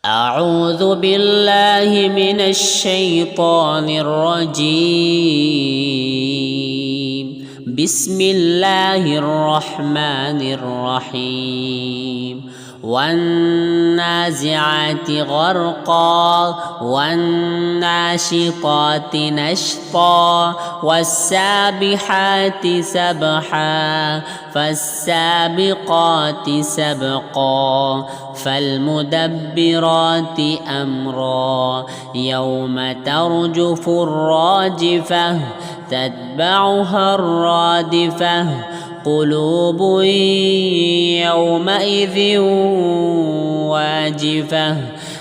أعوذ بالله من الشيطان الرجيم. بسم الله الرحمن الرحيم. والنازعات غرقا والناشطات نشطا والسابحات سبحا فالسابقات سبقا فالمدبرات أمرا يوم ترجف الراجفة تتبعها الرادفة قلوب يومئذ واجفة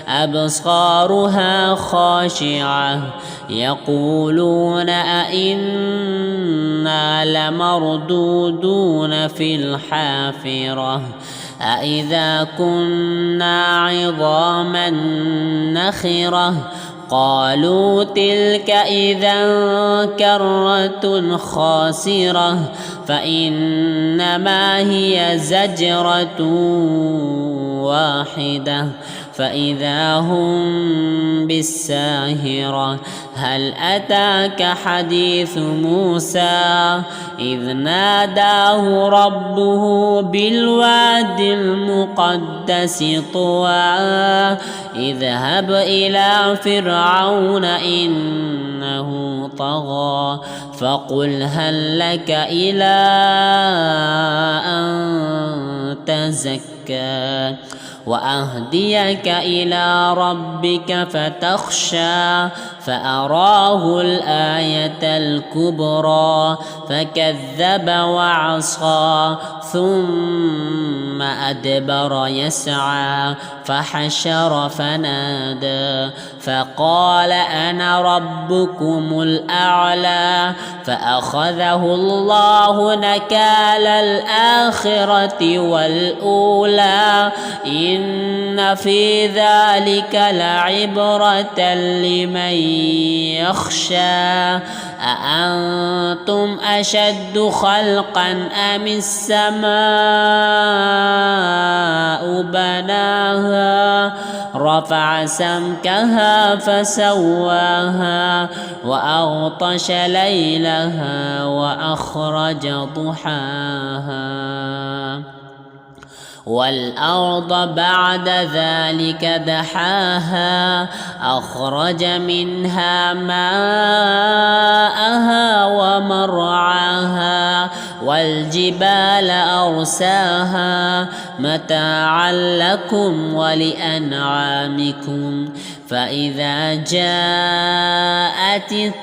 أبصارها خاشعة يقولون أئنا لمردودون في الحافرة أئذا كنا عظاما نخرة قالوا تلك إذا كرة خاسرة فإنما هي زجرة واحدة فإذا هم بالساهرة هل أتاك حديث موسى إذ ناداه ربه بالواد المقدس طوى اذهب إلى فرعون إنه طغى فقل هل لك إلى أن تزكى وأهديك إلى ربك فتخشى فأراه الآية الكبرى فكذب وعصى ثم أدبر يسعى فحشر فنادى فقال أنا ربكم الأعلى فأخذه الله نكال الآخرة والأولى إن في ذلك لعبرة لمن يخشى أأنتم أشد خلقا أم السماء بناها رفع سمكها فسواها وأغطش ليلها وأخرج ضحاها والأرض بعد ذلك دحاها أخرج منها ماءها ومرعاها والجبال أرساها متاعا لكم ولأنعامكم فإذا جاءت الطامة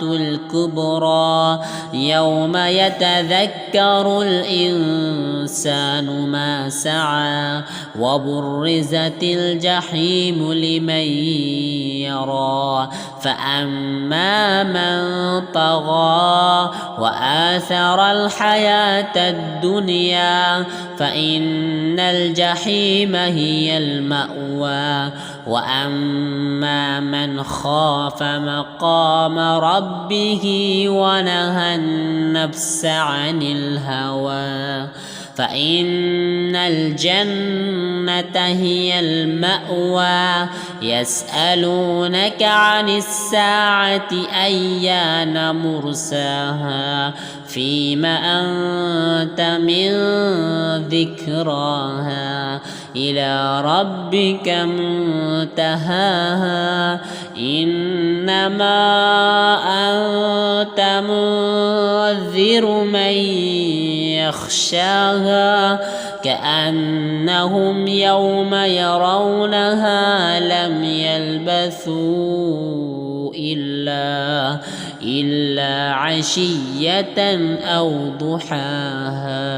الكبرى يوم يتذكر الإنسان ما سعى وبرزت الجحيم لمن يرى فأما من طغى وآثر الحياة الدنيا فإن الجحيم هي المأوى وأما من خاف مقام ربه ونهى النفس عن الهوى فإن الجنة هي المأوى يسألونك عن الساعة أيان مرساها فيم أنت من ذكراها إلى ربك منتهاها إنما أنت منذر من يخشاها كأنهم يوم يرونها لم يلبثوا إلا عشية أو ضحاها.